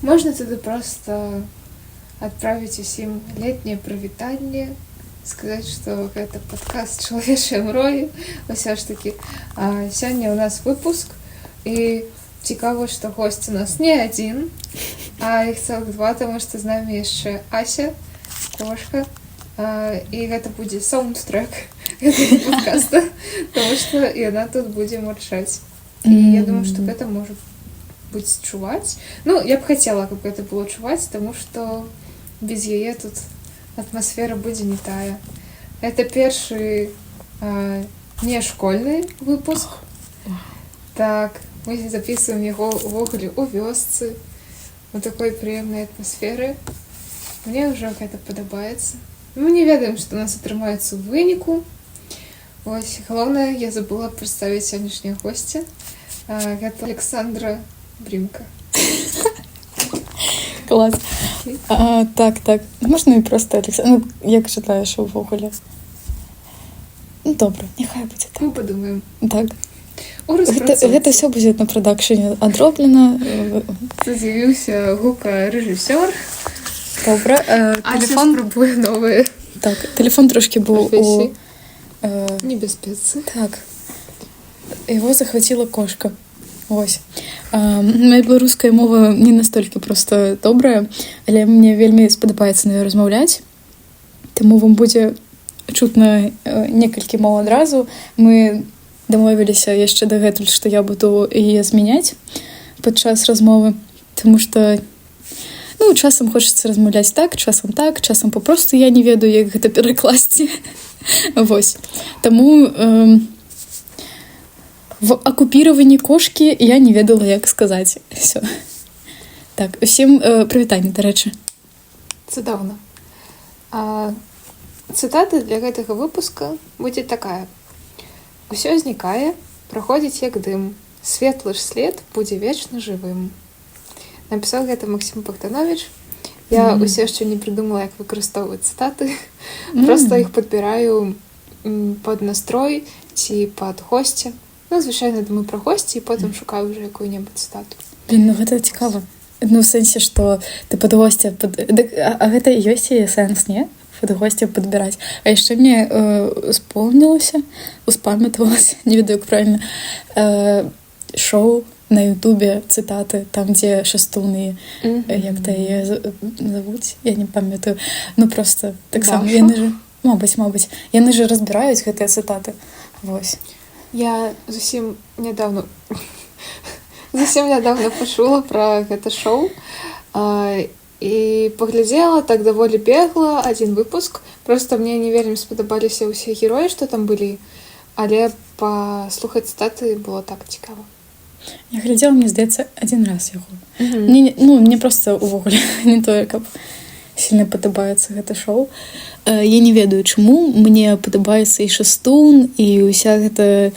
Можна туды проста адправіць усім летняе прывітанне, сказаць, што гэта падкаст «Чалавечыя мроі». Усё ж такі, сёння ў нас выпуск, і цікава, што госць у нас не адзін, а іх цэлых два, таму што з намі яшчэ Ася, кошка, і гэта будзе саундтрэк гэтага падкаста, таму што яна тут будзе мурчаць. І я думаю, што гэта можа быць чуваць. Ну, я б хацела, каб гэта было чуваць, таму што без яе тут атмасфера будзе не тая. Это першы не школьны выпуск. Так, мы записываем яго увогуле у вёсцы, у такой прыемнай атмасферы. Мне ўжо гэта падабаецца. Мы не ведаем, што у нас атрымаецца ў выніку. Вось, галоўнае, я забыла прадставіць сённяшняга госця. Гэта Александра Брымка. Клас. Так. Можна і проста Александра. Ну, як чытаеш увогуле? Ну, добра, няхай будзе так. Мы падумаем. Так. Гэта ўсё будзе на прадакшне адроблена. З'явіўся гукарэжысёр. Добра. Телефон спрабуе новыя. Так, телефон трошки быў у небяспецы. Так. Его захватила кошка. Вось. Моя беларуская мова не настолькі проста добрая, але мне вельмі спадабаецца на ёй размаўляць. Таму вам будзе чутна некалькі моў адразу. Мы дамовіліся яшчэ дагэтуль, што я буду яе змяняць падчас размовы, таму што часам хочацца размаўляць так, часам папросту я не ведаю, як гэта перакласці. Вось. Таму в акупіраванні кошкі я не ведала, як сказаць. Всё. Так, усім прывітанне, дарэчы. Цудоўна. Цытата для гэтага выпуска будзе такая. Усё знікае, праходзіць як дым. Светлы ж след будзе вечна жывым. Напісаў гэта Максім Богданович. Я ўсё яшчэ не прыдумала, як выкарыстоўваць цытаты. Проста іх падбіраю пад настрой ці пад госця. Звычайна думаю пра госці і потым шукаю ўжо якую-небудзь цытату. Блін, гэта цікава. В сэнсе, што ты пад госця... А гэта і ёсць яе сэнс, не? Пад госця падбіраць. А яшчэ мне успамятавалася, не ведаю, як правільна, шоу на Ютубе, цытаты, там, дзе шастуны, як-то яе завуць, я не памятаю. Просто так само, яны же... Мабыць. Яны же разбіраюць гэтыя цытаты. Вось. Я зусім нядаўна пачула пра гэта шоу і паглядзела так даволі бегла адзін выпуск. Просто мне не вельмі спадабаліся ўсе героі, што там былі, але паслухаць цытаты было так цікава. Я глядзела, мне здаецца, адзін раз яго. Мне проста увогуле не тое, каб сильно падабаецца гэта шоу. Я не ведаю, чаму мне падабаецца і шастун, і ўся гэта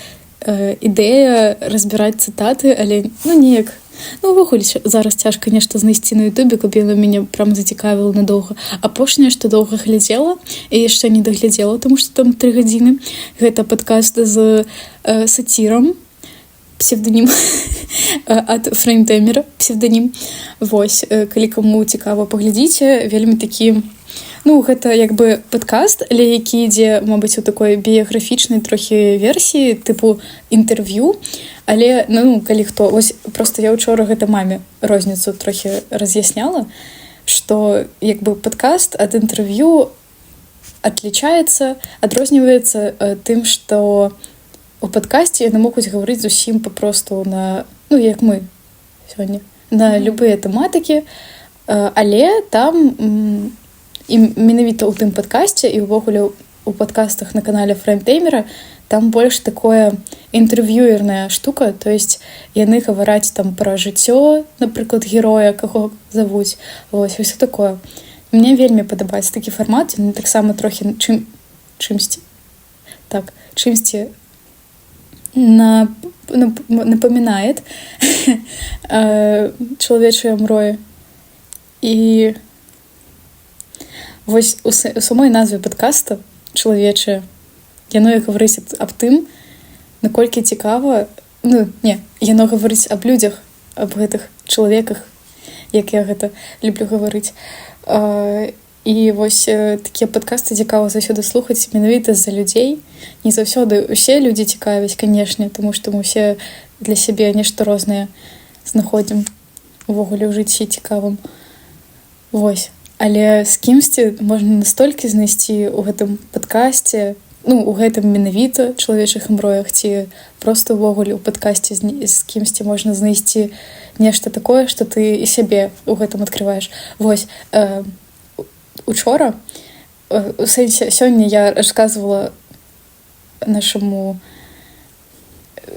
ідэя разбіраць цытаты, але неяк. Увогуле зараз цяжка нешта знайсці на Ютубе, каб яна мяне прям зацікавіла надоўга. Апошняе, што доўга глядзела, і яшчэ не даглядзела, таму што там 3 гадзіны. Гэта падкаст з сацірам, псевданім ад фреймтаймера, псевданім. Вось, калі каму цікава, паглядзіце, вельмі такі... гэта як бы падкаст, але які ідзе, мабыць, у такой біяграфічнай трохі версіі, тыпу інтэрв'ю, але, калі хто... Вось, проста я ўчора гэта маме розніцу трохі раз'ясняла, што як бы падкаст ад інтэрв'ю адрозніваецца тым, што у падкасці яны могуць гаварыць зусім папросту на, як мы сёння, на любыя тэматыкі, але там і менавіта ў тым падкасце і ўвогуле у падкастах на канале фреймтаймера там больш такое інтэрв'юерная штука, то есть яны гавараць там пра жыццё, напрыклад, героя, каго завуць, вось, усё такое. Мне вельмі падабаецца такі фармат, ён таксама трохі чымсьці напамінает чалавечыя мроі. І вось у самой назве падкаста «Чалавечыя» яно гаварыць аб тым, наколькі цікава, яно гаварыць аб людзях, аб гэтых чалавеках, як я гэта люблю гаварыць. І вось такія падкасты цікава заўсёды слухаць менавіта з-за людзей. Не заўсёды усе людзі цікавяць, канешне, тому што мы ўсе для сябе нешта рознае знаходзім увогуле ў жыцці цікавым. Вось. Але з кімсьці можна настолькі знайсці ў гэтым падкасце, у гэтым менавіта чалавечых імроях, ці проста ўвогуле ў падкасці з кімсьці можна знайсці нешта такое, што ты і сябе ў гэтым адкрываеш. Вось. Учора, у сэнсе, сёння я расказвала нашаму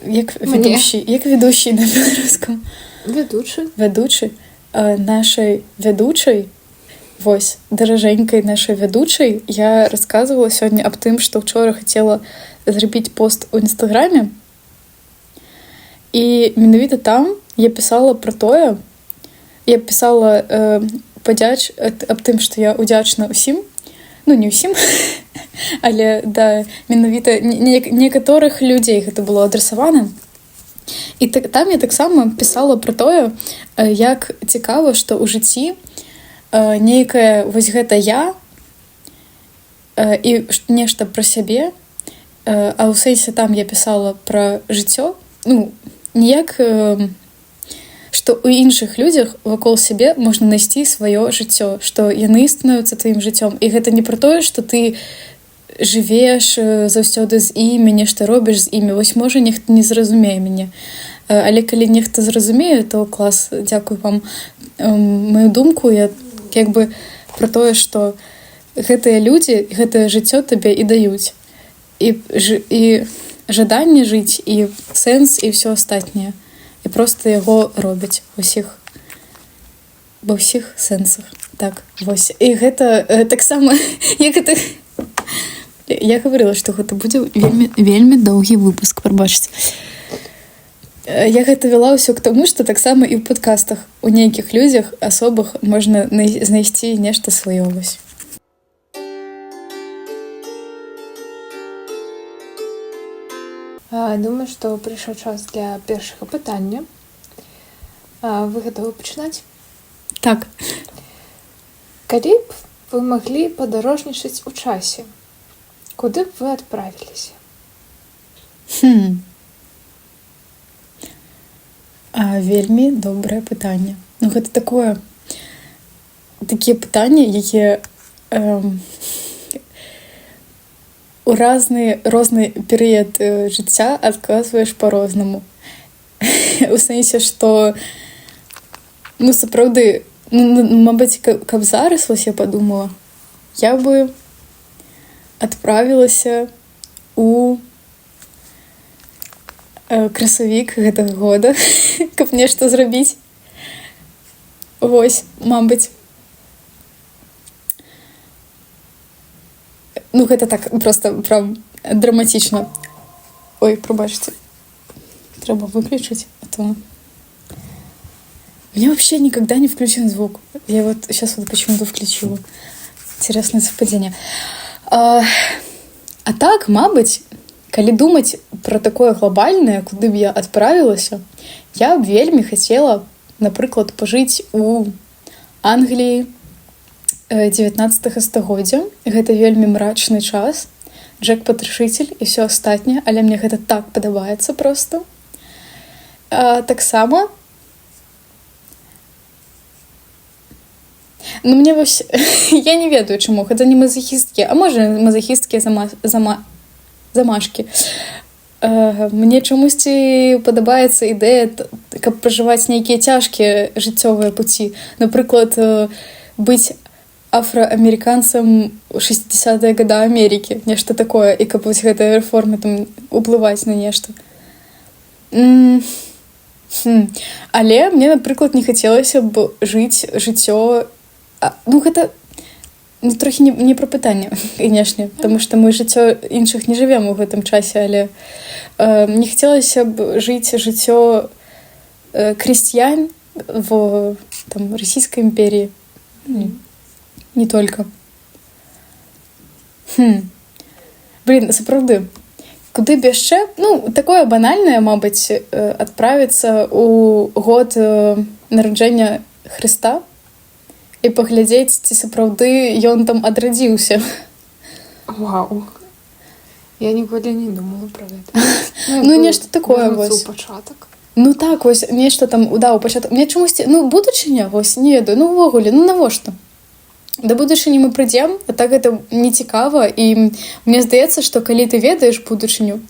як ведущий на беларускам? Ведучы. Нашай ведучай, вось, даражэнькай нашай ведучай, я расказвала сёння аб тым, што ўчора хацела зрабіць пост у Інстаграме. І менавіта там я пісала пра тое, я пісала аб тым, што я удзячна ўсім, не ўсім, але да, менавіта некаторых людзей гэта было адрасавана. І там я таксама пісала пра тое, як цікава, што ў жыцці нейкае вось гэта я і нешта пра сябе, а ў сэнсе там я пісала пра жыццё, ніяк, што ў іншых людзях вакол сябе можна знайсці сваё жыццё, што яны становяцца тваім жыццём. І гэта не пра тое, што ты жывеш заўсёды з імі, нешта робіш з імі. Вось можа нехта не зразумее мяне. Але калі нехта зразумее, то клас, дзякуй вам. Маю думку, я як бы пра тое, што гэтыя людзі, гэтае жыццё табе і даюць. І жаданне жыць, і сэнс, і ўсё астатняе. І проста яго робяць ва ўсіх сэнсах. Так, вось. І гэта таксама, я гаварыла, што гэта будзе вельмі доўгі выпуск, прабачце. Я гэта вела ўсё к таму, што таксама і ў падкастах у нейкіх людзях асобах можна знайсці нешта сваё вось. Думаю, што прыйшоў час для першага пытання. Вы гатовы пачынаць? Так. Калі б вы маглі падарожнічаць у часе, куды б вы адправіліся? Вельмі добрае пытанне. Гэта такія пытанні, якія у розны перыяд жыцця адказваеш па-рознаму. У сэнсе, што сапраўды, мабыць, каб зараз вось я падумала, я бы адправілася у красавік гэтага года, каб нешта зрабіць. Вось, мабыць. Гэта так проста прям драматична. Ой, пробачьте. Треба выключить, а то... У меня вообще никогда не включен звук. Я вот сейчас почему-то включила. Интересное совпадение. А так, мабыць, калі думаць пра такое глобальнае, куды б я адправілася, я б вельмі хацела, напрыклад, пажыць у Англіі 19 стагоддзя. Гэта вельмі мрачны час. Джек-патрушитель і ўсё астатняе, але мне гэта так падабаецца проста. Таксама мне вось я не ведаю, чаму гэта не мазахісцкія, а можа мазахісцкія замашкі. Мне чамусьці падабаецца ідэя, каб пражываць нейкія цяжкія жыццёвыя пуці. Напрыклад, быць афраамерыканцам 60-е гады Амерыкі, нешта такое, і каб вось гэтыя рэформы там уплываць на нешта. Але мне, напрыклад, не хацелася б жыць жыццё... гэта трохі не пра пытанне, канешне, таму што мы жыццё іншых не жывем у гэтым часе, але не хацелася б жыць жыццё крестьян в Расійскай імперіі. Не только. Сапраўды. Куды б яшчэ? Такое банальнае, мабыць, адправіцца ў год нараджэння Хрыста і паглядзець, ці сапраўды ён там адрадзіўся. Вау. Я ніколі не думала про гэта. Ну, нешта такое вось. Пачатак. Ну так, вось, нешта там, да, у пачатак. Мне чамусьці, ну, будучыня, вось, не ведаю, ну, увогуле, ну, навошта? Да будучыні мы прыйдзем, а так гэта не цікава, і мне здаецца, што калі ты ведаеш будучыню,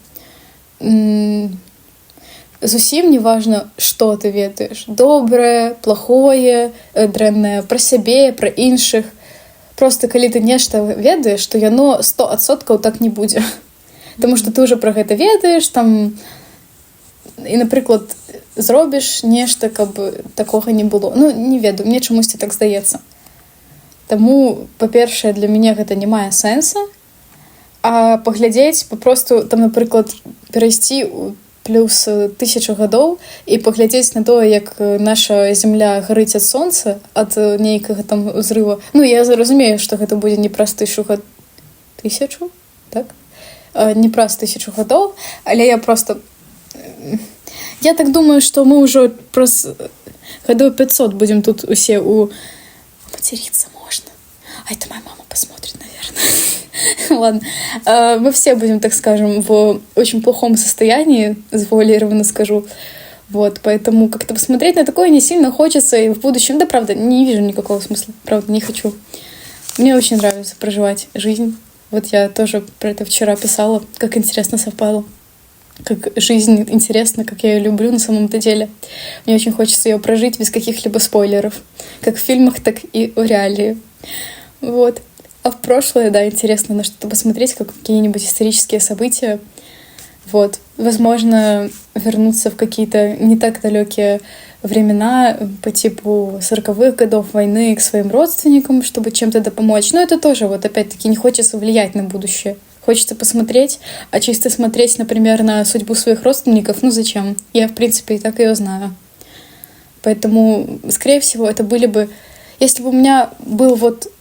зусім не важна, што ты ведаеш. Добрае, плохое, дрэннае, пра сябе, пра іншых. Просто калі ты нешта ведаеш, то яно 100% так не будзе. Таму што ты ўжо пра гэта ведаеш, там, і, напрыклад, зробіш нешта, каб такога не было. Ну, не ведаю, мне чамусьці так здаецца. Таму, па-першае, для мяне гэта не мае сэнса, а паглядзець, папросту, там, напрыклад, перайсці плюс 1000 гадоў і паглядзець на тое, як наша зямля гарыць ад сонца, ад нейкага там узрыва. Ну, я разумею, што гэта будзе не праз 1000, так? Не праз 1000 гадоў, але я просто... Я так думаю, што мы ўжо праз гадоў 500 будзем тут усе у... Материться можно. А это моя мама посмотрит, наверное. Ладно. Мы все будем, так скажем, в очень плохом состоянии, завуалированно скажу. Вот, поэтому как-то посмотреть на такое не сильно хочется, и в будущем, да, правда, не вижу никакого смысла. Правда, не хочу. Мне очень нравится проживать жизнь. Вот я тоже про это вчера писала, как интересно совпало. Как жизнь интересна, как я ее люблю на самом-то деле. Мне очень хочется ее прожить без каких-либо спойлеров. Как в фильмах, так и в реалии. Вот. А в прошлое, да, интересно на что-то посмотреть, как какие-нибудь исторические события. Вот. Возможно, вернуться в какие-то не так далекие времена по типу 40-х годов войны к своим родственникам, чтобы чем-то помочь. Но это тоже, вот опять-таки, не хочется влиять на будущее. Хочется посмотреть, а чисто смотреть, например, на судьбу своих родственников, ну зачем? Я, в принципе, и так ее знаю. Поэтому, скорее всего, это были бы... Если бы у меня был вот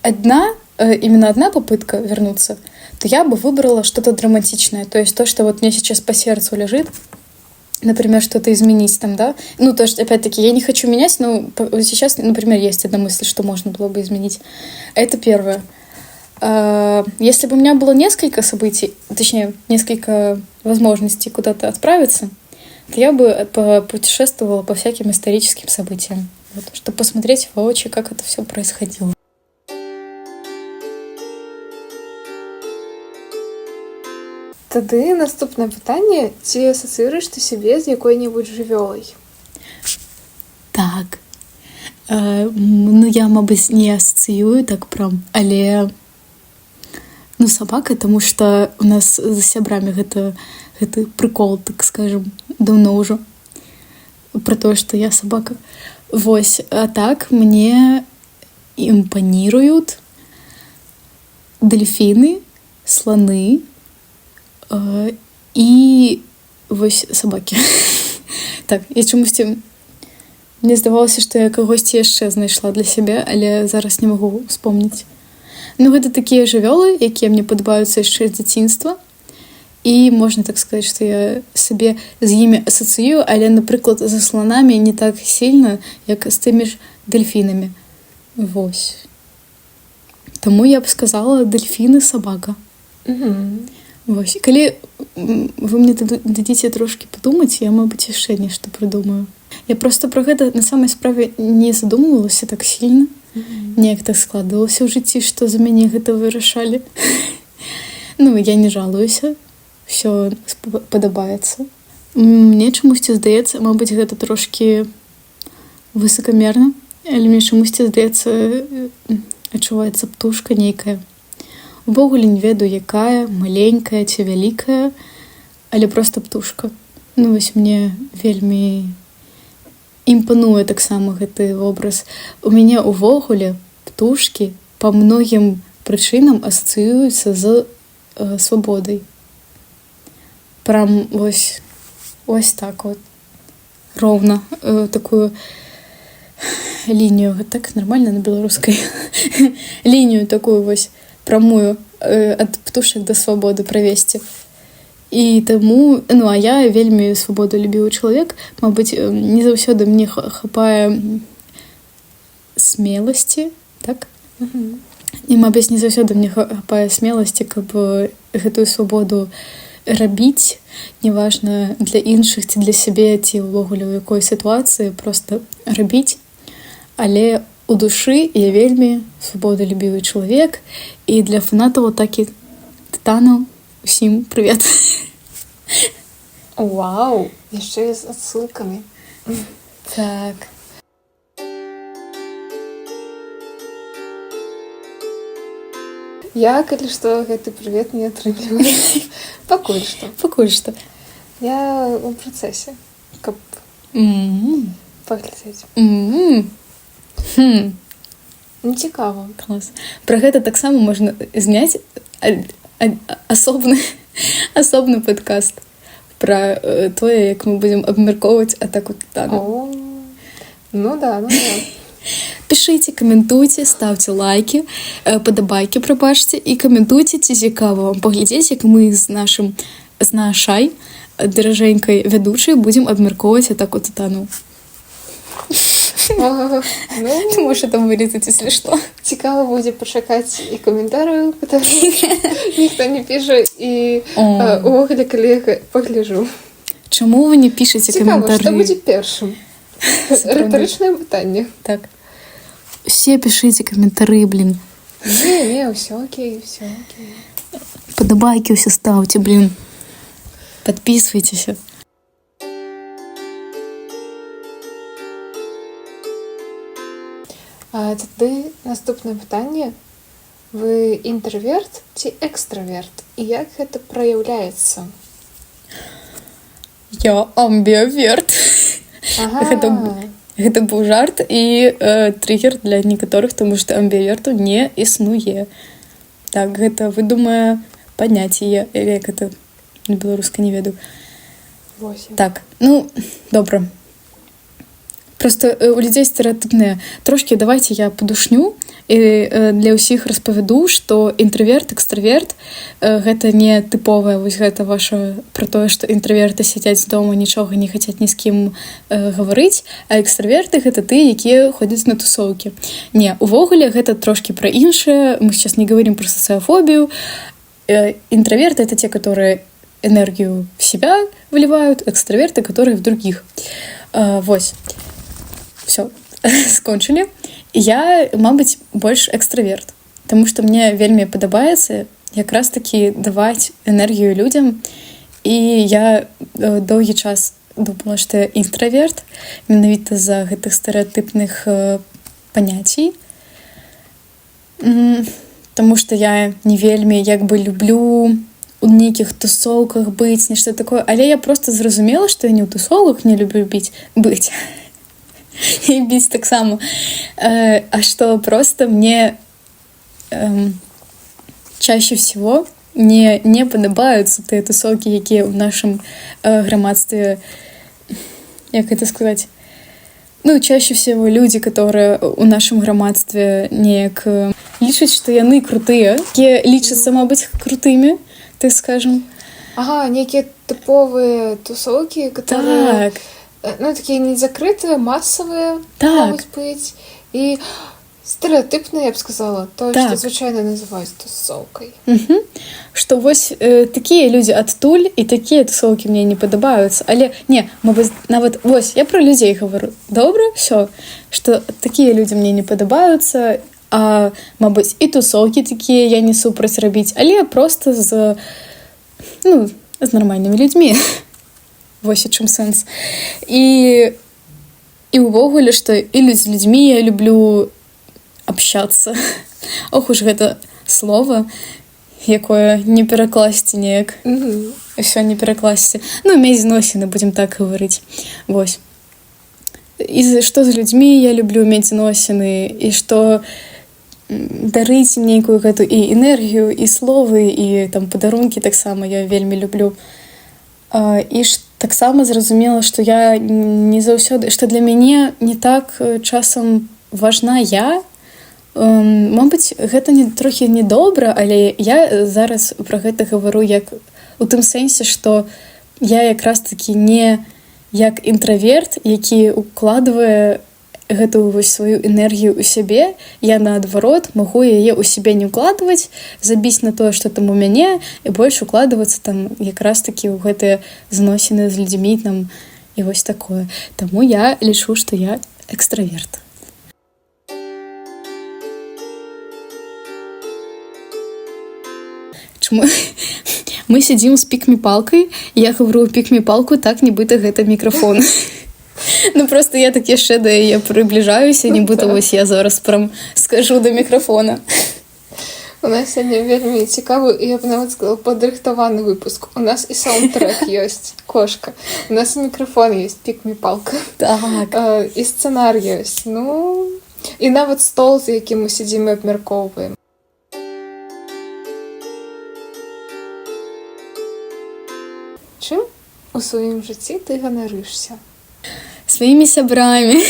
именно одна попытка вернуться, то я бы выбрала что-то драматичное. То есть то, что вот мне сейчас по сердцу лежит, например, что-то изменить там, да? Ну, то есть, опять-таки, я не хочу менять, но сейчас, например, есть одна мысль, что можно было бы изменить. Это первое. Если бы у меня было несколько событий, точнее, несколько возможностей куда-то отправиться, то я бы путешествовала по всяким историческим событиям, вот, чтобы посмотреть воочию, как это все происходило. Тады наступнае пытанне, ці асацыюеш ты сябе з якой-небудзь жывёлай? Так. Ну, я, мабыць, не асацыюю так прям, але... Ну, собака, тому что у нас за сябрамі гэта прикол, так скажем, давно ўжо. Про то, что я собака. Вось, а так мне импонируют дельфины, слоны и вось собаки. Так, я чамусьці... Мне здавалася, што я кагосьці яшчэ знайшла для сябе, але зараз не магу вспомніць. Ну, гэта такія жывёлы, якія мне падабаюцца яшчэ з дзяцінства. І можна так сказаць, што я сабе з імі асацыюю, але, напрыклад, за слонамі не так сильна, як з тымі ж дельфінамі. Вось. Таму я б сказала дельфіны, сабака. Вось. Калі вы мне дадзіце трошкі падумаць, я, мабыць, яшчэ нешта прыдумаю. Я просто пра гэта на самай справе не задумывалася так сильна. Неяк так складывалася ў жыцці, што за мяне гэта вырашалі. Ну, я не жалуюся. Всё падабаецца. Мне чамусьці здаецца, мабыць, гэта трошкі высакамерна, але мне чамусьці здаецца, адчуваецца птушка нейкая. Увогуле не ведаю, якая, маленькая ці вялікая, але проста птушка. Ну, вось мне вельмі імпануе таксама гэты вобраз. У мяне увогуле птушкі па многім прычынам асацыююцца з свабодай. Прям вось так вот. Роўна. Такую лінію. Так нормально на беларускай? Лінію такую вось прамую ад птушак да свабоды правесці. І таму, ну, а я вельмі свабодолюбівы чалавек, мабыць, не заўсёды мне хапае смеласці, так? І, мабыць, не заўсёды мне хапае смеласці, каб гэтую свабоду рабіць, неважна для іншых ці для сябе, ці ўвогуле ў якой сітуацыі, проста рабіць. Але у душы я вельмі свабодалюбівы чалавек, і для фанатаў Атакі Тытанаў усім прывет. Вау, яшчэ і з адсылкамі. Так. Я, калі што, гэты прывет не атрымліваю. Пакуль што. Пакуль што. Я ў працэсе, каб паглядзець. Не цікава. Клас. Пра гэта таксама можна зняць асобны падкаст пра тое, як мы будзем абмяркоўваць Атаку Тытанаў. Ну да. Пішыце, каментуйце, ставце лайкі, падабайкі, прабачце, і каментуйце, ці цікава вам паглядзець, як мы з нашай даражэнькай вядучай будзем абмяркоўваць Атаку Тытанаў. Ты можаш там вырезаць, если што. Цікава будзе пачакаць і каментарыю, ніхто не піша, і увогуле, калі я пагляджу. Чаму вы не пішаце каментары? Цікава, што будзе першым? Рытарычнае пытанне. Так. Усе пішыце каментары, блин. Не, ўсё окей. Падабайкі ўсе ставце, блин. Падпісвайцеся. Тады наступнае пытанне. Вы інтраверт ці экстраверт? І як гэта праяўляецца? Я амбіверт. Гэта быў жарт і триггер для некаторых, тому што амбіверту не існуе. Так, гэта выдумае паняцце, як гэта на беларускай не ведаю. Так, ну, добра. Просто у людзей стэрэатыпныя. Трошкі давайце я падушню і для ўсіх распавяду, што інтраверт, экстраверт гэта не тыповая вось гэта ваша пра тое, што інтраверты сядзяць дома, нічога не хацяць ні з кім гаварыць, а экстраверты гэта ты, якія ходзяць на тусоўкі. Не, увогуле гэта трошкі пра іншае. Мы сейчас не говорим про социофобию. Интроверты это те, которые энергию в себя выливают, экстраверты, которые в других. Вось. Все, скончылі. Я, мабыць, больш экстраверт, таму што мне вельмі падабаецца якраз такі даваць энергію людзям, і я доўгі час думала, што я інтраверт, менавіта з-за гэтых стэрэатыпных паняцей, таму што я не вельмі як бы люблю у нейкіх тусоўках быць, нешта такое, але я проста зразумела, што я не ў тусоўках не люблю быць. І біць таксама. А што просто мне чаще всего не падабаюцца тыя тусоўкі, якія ў нашым грамадстве, як это сказаць, ну, чаще всего люди, которые у нашым грамадстве неяк лічаць, што яны крутыя, якія лічацца, мабыць, крутымі, так скажем. Ага, некія тыповыя тусоўкі, которые... Так. Ну, такія не закрытыя, масавыя могуць быць. І стэрэатыпныя, я б сказала, тое, што звычайна называюць тусоўкай. Што вось такія людзі адтуль, і такія тусоўкі мне не падабаюцца. Але не, мабыць, нават вось, я пра людзей гавару. Добра, ўсё, што такія людзі мне не падабаюцца, а, мабыць, і тусоўкі такія я не супраць рабіць, але проста з нармальнымі людзьмі. Вось у чым сэнс. І ўвогуле, што і з людзьмі я люблю абщацца. Ох уж гэта слово, якое не перакласці неяк. Усё не перакласці. Ну, мець зносіны, будзем так гаварыць. Вось. І што з людзьмі я люблю мець зносіны, і што дарыць нейкую гэту і энергію, і словы, і там падарункі таксама я вельмі люблю. І таксама зразумела, што я не заўсёды, што для мяне не так часам важна я. Мабыць, гэта трохі недобра, але я зараз пра гэта гавару як у тым сэнсе, што я якраз такі не як інтраверт, які укладвае гэтую вось сваю энергію ў сябе, я наадварот магу яе ў сябе не ўкладваць, забіць на тое, што там у мяне, і больш укладвацца там якраз такі ў гэтыя зносіны з людзьмі там і вось такое. Таму я лічу, што я экстраверт. Чаму мы сядзім з пік-мі-палкай, я гавару пік-мі-палку, так нібыта гэта мікрафон. Ну, просто я так яшчэ да яе прыбліжаюся, нібыта вось я зараз прям скажу да мікрафона. У нас сёння вельмі цікавы, я б нават сказала, падрыхтаваны выпуск. У нас і саундтрэк ёсць, кошка. У нас і мікрафон ёсць, пік-мі-палка. Так. І сцэнар ёсць. Ну, і нават стол, за якім мы сядзім і абмяркоўваем. Чым у сваім жыцці ты ганарышся? Сваімі сябрамі.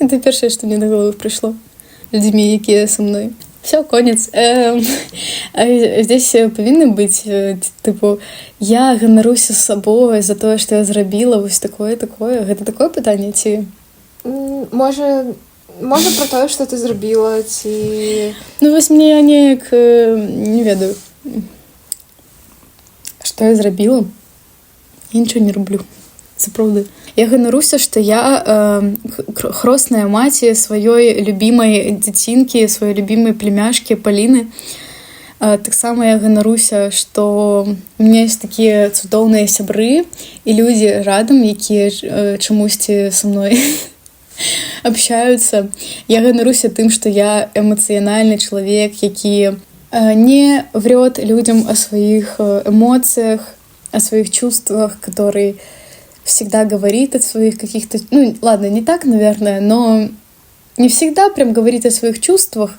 Это першае, што мне на голову прыйшло. Людзьмі, якія са мной. Все, конец. Здесь павінны быць, тыпу, я ганаруся сабой за тое, што я зрабіла, вось такое. Гэта такое пытанне, ці? Можа пра тое, што ты зрабіла, ці... Ну, вось мне неяк не ведаю. Што я зрабіла? Я нічого не раблю. Сапраўды. Я ганаруся, што я хросная маці сваёй любімай дзяцінкі, сваёй любімай племяшкі Паліны. Таксама я ганаруся, што у меня ёсць такія цудоўныя сябры і людзі радам, якія чамусьці са мной общаюцца. Я ганаруся тым, што я эмацыянальны чалавек, які не врёт людям о своих эмоциях, о своих чувствах, который всегда говорит о своих каких-то... Ну, ладно, не так, наверное, но не всегда прям говорит о своих чувствах.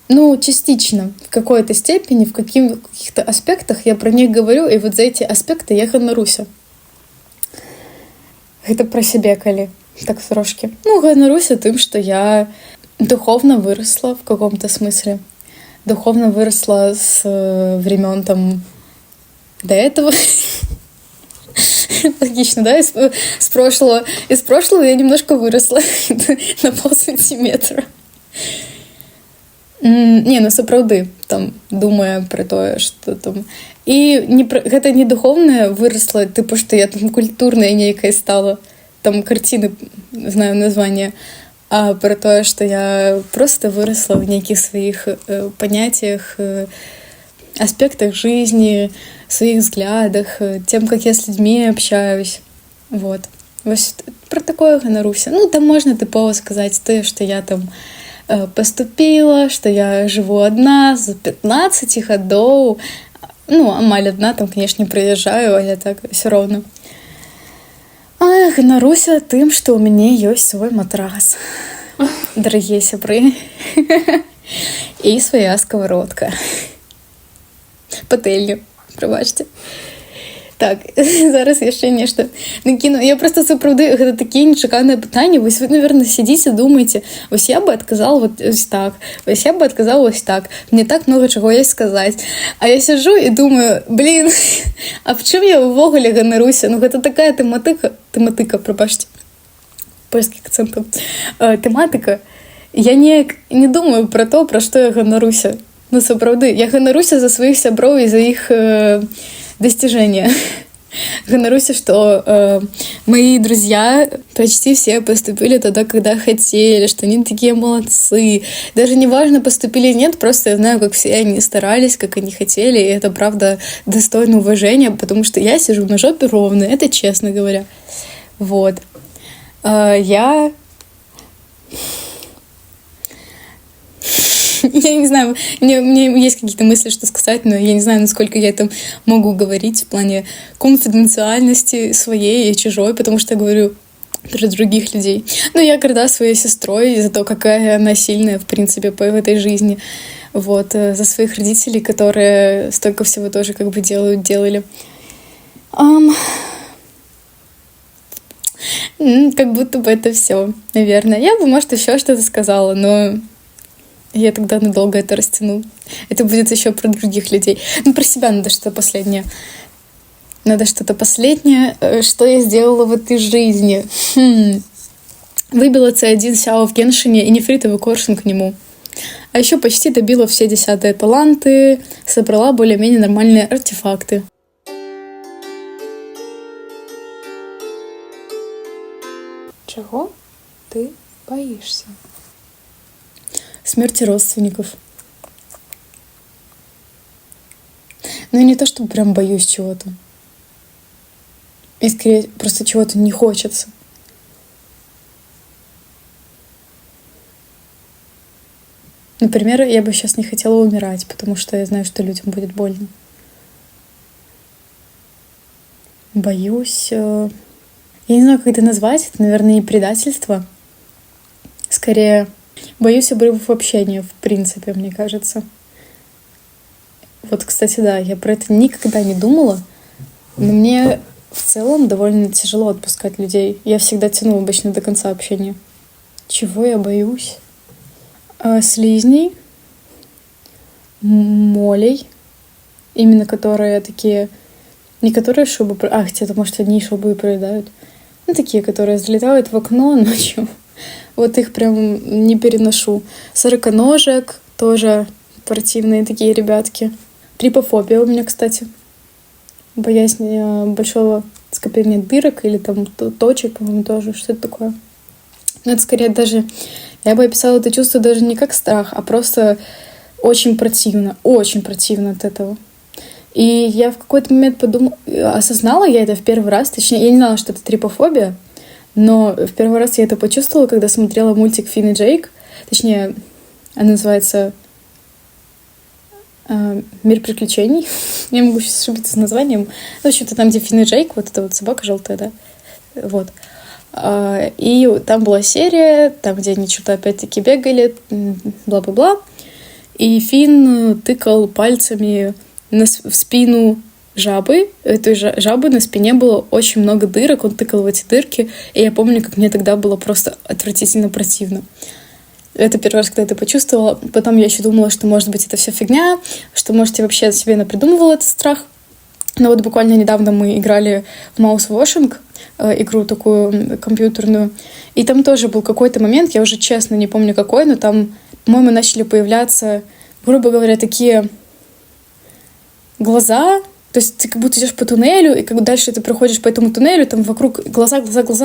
Ну, частично, в какой-то степени, в каких-то аспектах я про них говорю, и вот за эти аспекты я ганаруся. Это про себя, калі так трошки. Ну, ганаруся тым, что я духовно выросла в каком-то смысле. Духовно выросла с времен там до этого. Логично, да? Из прошлого я немножко выросла на полсантиметра. Не, ну сапраўды, там, думая про тое, что там... І гэта не духовная выросла, типу, что я там культурная нейкая стала. Там картины, знаю название. А про то, что я просто выросла в неких своих понятиях, аспектах жизни, своих взглядах, тем, как я с людьми общаюсь. Вот. Про такое ганаруся. Ну, там можно тыпово сказать, что я там поступила, что я живу одна з 15 гадоў. Ну, амаль одна, там, конечно, не приезжаю, але так все равно. А ганаруся тым, што ў мяне ёсць свой матрас. Дарагія сябры. І свая сковородка. Патэльню, прабачце. Так, зараз яшчэ нешта накіну. Я просто сапраўды, гэта такія нечаканыя пытанні. Вось вы, наверное, сядзіце, думаеце, вось я бы адказала вот так, вось я бы адказала вось так. Мне так много чаго есть сказаць. А я сяджу і думаю, блин, а в чым я ўвогуле ганаруся? Ну, гэта такая тэматыка, прабачце, польскіх акцэнтаў. Тэматыка. Я не думаю про то, про што я ганаруся. Ну, сапраўды, я ганаруся за сваіх сяброў і за іх достижения. Ганаруся, что мои друзья почти все поступили тогда, когда хотели, что они такие молодцы. Даже не важно, поступили или нет, просто я знаю, как все они старались, как они хотели, и это, правда, достойно уважения, потому что я сижу на жопе ровно, это честно говоря. Вот. Я не знаю, мне есть какие-то мысли, что сказать, но я не знаю, насколько я это могу говорить в плане конфиденциальности своей и чужой, потому что я говорю про других людей. Но я горда своей сестрой за то, какая она сильная, в принципе, по этой жизни. Вот, за своих родителей, которые столько всего тоже как бы делали. Как будто бы это все, наверное. Я бы, может, еще что-то сказала, но я тогда надолго это растяну. Это будет еще про других людей. Ну, про себя надо что-то последнее. Надо что-то последнее, что я сделала в этой жизни. Выбила C1 Сяо в Геншине и нефритовый коршун к нему. А еще почти добила все 10-е таланты, собрала более-менее нормальные артефакты. Чего ты боишься? Смерти родственников. Ну и не то, чтобы прям боюсь чего-то. И скорее просто чего-то не хочется. Например, я бы сейчас не хотела умирать, потому что я знаю, что людям будет больно. Боюсь... Я не знаю, как это назвать. Это, наверное, не предательство. Скорее, боюсь обрывов общения, в принципе, мне кажется. Вот, кстати, да, я про это никогда не думала. Но мне в целом довольно тяжело отпускать людей. Я всегда тяну обычно до конца общения. Чего я боюсь? Слизней, молей, именно которые такие, не которые шубы, хотя, может, одни шубы и проедают, ну, такие, которые залетают в окно ночью, вот их прям не переношу. Сороконожек, тоже противные такие ребятки. Трипофобия у меня, кстати, боязнь большого скопления дырок или там точек, по-моему, тоже, что это такое. Но это скорее даже... Я бы описала это чувство даже не как страх, а просто очень противно от этого. И я в какой-то момент осознала я это в первый раз, точнее, я не знала, что это трипофобия, но в первый раз я это почувствовала, когда смотрела мультик «Финн и Джейк», точнее, он называется «Мир приключений». Я могу сейчас ошибиться с названием. Ну, в общем-то, там, где Финн и Джейк, вот эта вот собака желтая, да, вот. И там была серия, там, где они что-то опять-таки бегали, бла-бла-бла. И Финн тыкал пальцами в спину жабы. Этой жабы на спине было очень много дырок, он тыкал в эти дырки. И я помню, как мне тогда было просто отвратительно противно. Это первый раз, когда я это почувствовала. Потом я еще думала, что, может быть, это все фигня, что, может, я вообще себе напридумывала этот страх. Но вот буквально недавно мы играли в Mouse Washing, игру такую компьютерную. И там тоже был какой-то момент, я уже честно не помню какой, но там, по-моему, начали появляться, грубо говоря, такие глаза. То есть ты как будто идешь по туннелю, и как дальше ты проходишь по этому туннелю, там вокруг глаза,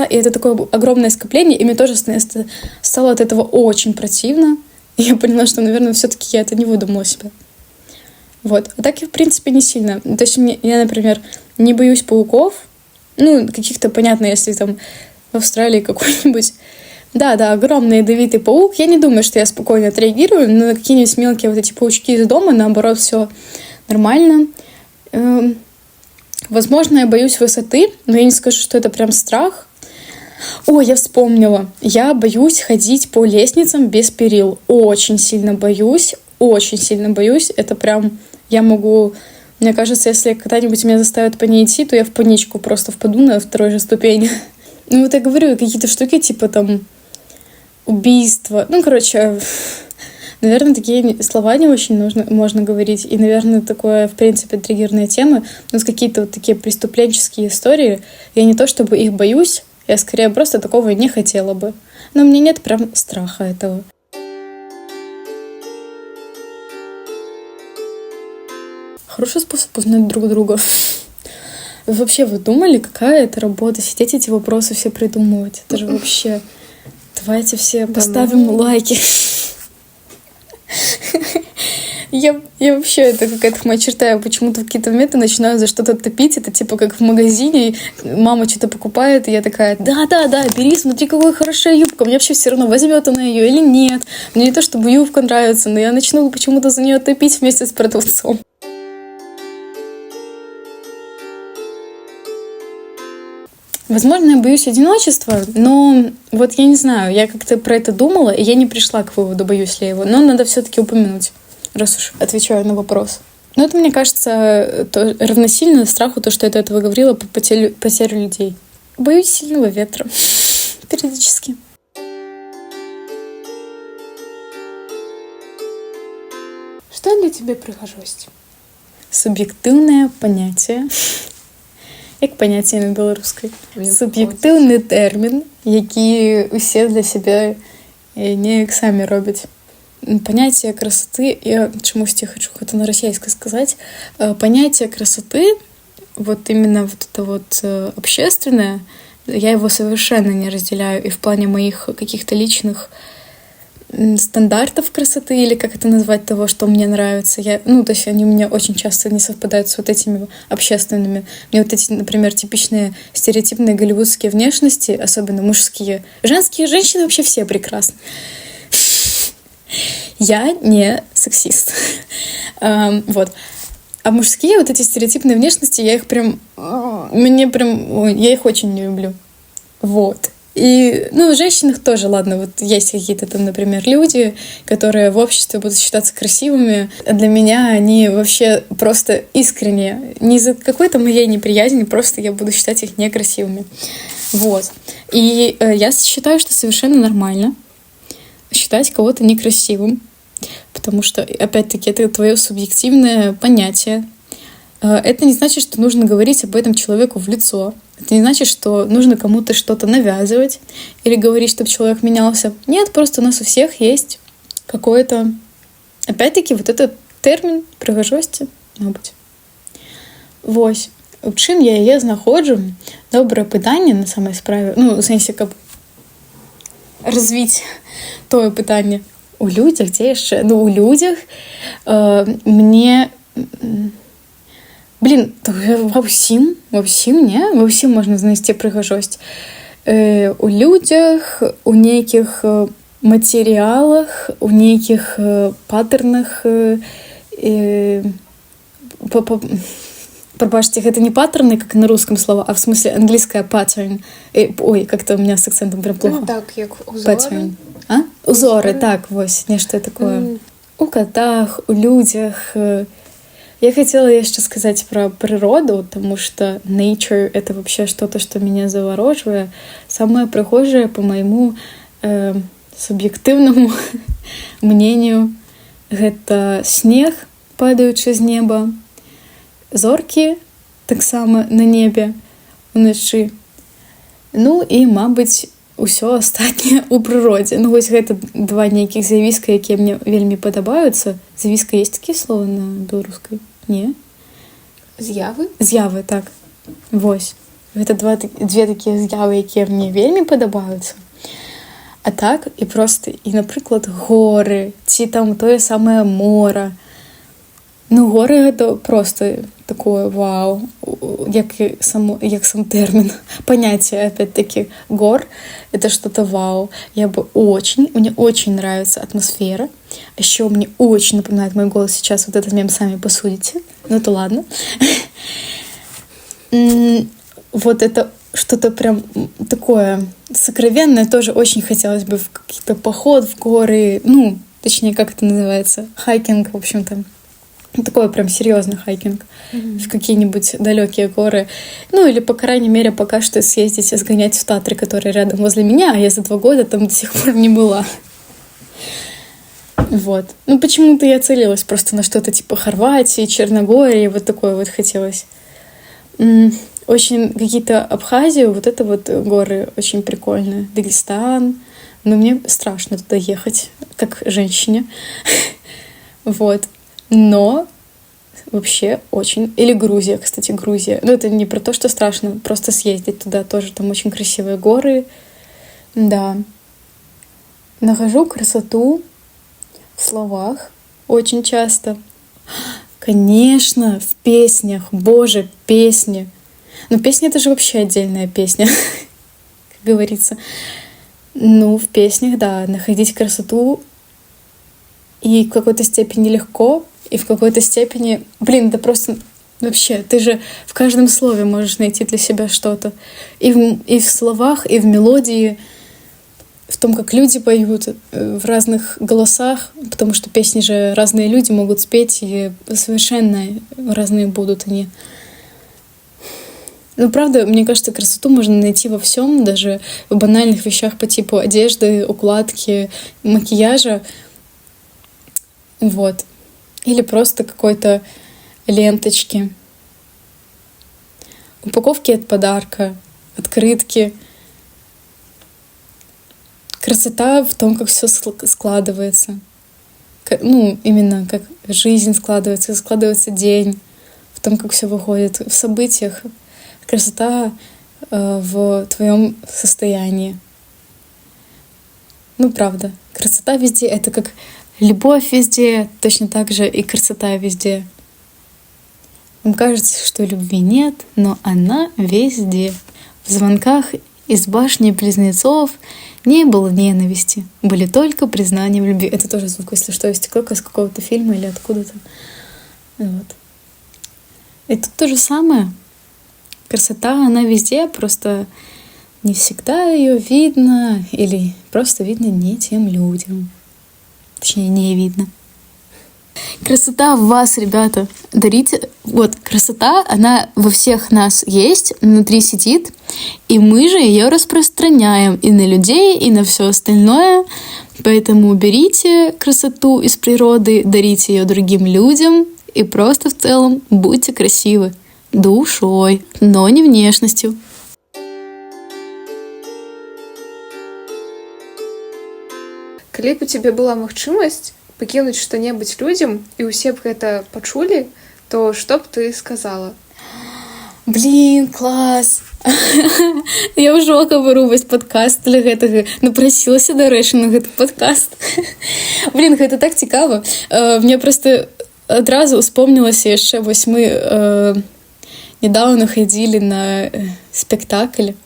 и это такое огромное скопление, и мне тоже стало от этого очень противно. И я поняла, что, наверное, все-таки я это не выдумала себе. Вот. А так я, в принципе, не сильно. То есть я, например, не боюсь пауков. Ну, каких-то, понятно, если там в Австралии какой-нибудь... Да, огромный ядовитый паук. Я не думаю, что я спокойно отреагирую, но на какие-нибудь мелкие вот эти паучки из дома, наоборот, все нормально. Возможно, я боюсь высоты, но я не скажу, что это прям страх. О, я вспомнила. Я боюсь ходить по лестницам без перил. Очень сильно боюсь. Это прям... Я могу... Мне кажется, если когда-нибудь меня заставят по ней идти, то я в паничку просто впаду на второй же ступени. Ну, вот я говорю, какие-то штуки, типа там убийства. Ну, короче, наверное, такие слова не очень можно говорить. И, наверное, такое, в принципе, триггерная тема. Но с какие-то вот такие преступленческие истории. Я не то чтобы их боюсь, я скорее просто такого не хотела бы. Но у меня нет прям страха этого. Хороший способ узнать друг друга. Вообще, вы думали, какая это работа? Сидеть эти вопросы все придумывать. Это же вообще... Давайте все поставим лайки. Я вообще, это какая-то моя черта. Я почему-то в какие-то моменты начинаю за что-то топить. Это типа как в магазине. Мама что-то покупает, и я такая, да, бери, смотри, какая хорошая юбка. Мне вообще все равно, возьмет она ее или нет. Мне не то, чтобы юбка нравится, но я начну почему-то за нее топить вместе с продавцом. Возможно, я боюсь одиночества, но вот я не знаю, я как-то про это думала, и я не пришла к выводу, боюсь ли я его. Но надо все-таки упомянуть, раз уж отвечаю на вопрос. Но это, мне кажется, равносильно страху, то, что я до этого говорила, по потерю людей. Боюсь сильного ветра. Периодически. Что для тебя прихожость? Субъективное понятие. Як паняцце на беларускай. Мне Суб'ектыўны тэрмін, які усе для сябе неяк самі робяць. Понятие красоты, я чамусьці хочу гэта на расійскай сказаць, понятие красоты, вот именно вот это вот общественное, я его совершенно не разделяю, и в плане моих каких-то личных стандартов красоты, или как это назвать, того, что мне нравится. То есть они у меня очень часто не совпадают с вот этими общественными. Мне вот эти, например, типичные стереотипные голливудские внешности, особенно мужские. Женские женщины вообще все прекрасны. Я не сексист. Вот. А мужские вот эти стереотипные внешности, я их очень не люблю. Вот. И, в женщинах тоже, ладно, вот есть какие-то там, например, люди, которые в обществе будут считаться красивыми. А для меня они вообще просто искренне. Не из-за какой-то моей неприязни, просто я буду считать их некрасивыми. Вот. И я считаю, что совершенно нормально считать кого-то некрасивым, потому что, опять-таки, это твое субъективное понятие. Это не значит, что нужно говорить об этом человеку в лицо. Это не значит, что нужно кому-то что-то навязывать или говорить, чтобы человек менялся. Нет, просто у нас у всех есть какое-то... Опять-таки, вот этот термин прыгажосці, мабуть. Вось. У чым я яе знаходжу? Добрае пытанне на самай справе. В сэнсе, каб развіць тое пытанне. У людзях, дзе яшчэ? У людзях мне... ва ўсім, не? Ва ўсім можна знайсці прыгажосць. У людзях, у нейкіх матэрыялах, у нейкіх патэрнах. Пробачьте, это не паттерны, как на русском слово, а в смысле английское pattern. Как-то у меня с акцентом прям плохо. Так, як узоры. Pattern. Узоры, так, вось, нешта такое. У котах, у людях. Я хотела еще сказать про природу, потому что nature — это вообще что-то, что меня завороживает. Самое прихожее, по моему субъективному мнению, это снег, падаючы з неба, зоркі таксама на небе уначы. І, мабыць, усё астатняе ў прыродзе. Вось гэта два нейкіх з'явіска, якія мне вельмі падабаюцца. З'явіска есть такія слова на беларускай? Не? З'явы? З'явы, так. Вось. Гэта дзве такія з'явы, якія мне вельмі падабаюцца. А так, і проста, напрыклад, горы, ці там тое самае мора. Горы — гэта просто такое вау, як сам термин. Понятие, опять-таки, гор — это что-то вау. Мне очень нравится атмосфера. Еще мне очень напоминает мой голос сейчас вот этот мем, сами посудите. То ладно. Вот это что-то прям такое сокровенное. Тоже очень хотелось бы в какой-то поход в горы. Точнее, как это называется? Хайкинг, в общем-то. Такой прям серьезный хайкинг в какие-нибудь далекие горы. Или, по крайней мере, пока что съездить и сгонять в Татры, которые рядом возле меня, а я за 2 года там до сих пор не была. Вот. Почему-то я целилась просто на что-то типа Хорватии, Черногории, вот такое вот хотелось. Очень какие-то Абхазию, вот это вот горы очень прикольные. Дагестан. Но мне страшно туда ехать, как женщине. Вот. Но вообще очень... Или Грузия, кстати, Грузия. Это не про то, что страшно, просто съездить туда тоже. Там очень красивые горы. Да. Нахожу красоту в словах очень часто. Конечно, в песнях. Боже, песни. Песня — это же вообще отдельная песня, как говорится. В песнях, да, находить красоту и в какой-то степени легко, и в какой-то степени... это просто... Вообще, ты же в каждом слове можешь найти для себя что-то. И в словах, и в мелодии, в том, как люди поют, в разных голосах, потому что песни же разные люди могут спеть, и совершенно разные будут они. Правда, мне кажется, красоту можно найти во всем, даже в банальных вещах по типу одежды, укладки, макияжа. Вот. Или просто какой-то ленточки. упаковки от подарка, открытки. Красота в том, как все складывается. Ну, именно как жизнь складывается день, в том, как все выходит, в событиях. Красота в твоем состоянии. Ну, правда. Красота везде — это как любовь везде, точно так же и красота везде. Вам кажется, что любви нет, но она везде. В звонках из башни близнецов не было ненависти, были только признания в любви. Это тоже звук, если что, из тиктока, из какого-то фильма или откуда-то. Вот. И тут то же самое. Красота, она везде, просто не всегда ее видно, или просто видно не тем людям. Точнее, не видно. Красота в вас, ребята. Дарите. Вот, красота, она во всех нас есть, внутри сидит, и мы же ее распространяем и на людей, и на все остальное. Поэтому берите красоту из природы, дарите ее другим людям, и просто в целом будьте красивы. Душой, но не внешностью. Калі б у цябе была магчымасць пакінуць што-небудзь людзям, і ўсе б гэта пачулі, то што б ты сказала? Блин, класс! Я ўжо гавару вось падкаст для гэтага. Напрасілася, дарэчы, на гэты падкаст. Блин, гэта так цікава. Мне проста адразу успомнілася яшчэ, вось мы недавно хадзілі на спектакль,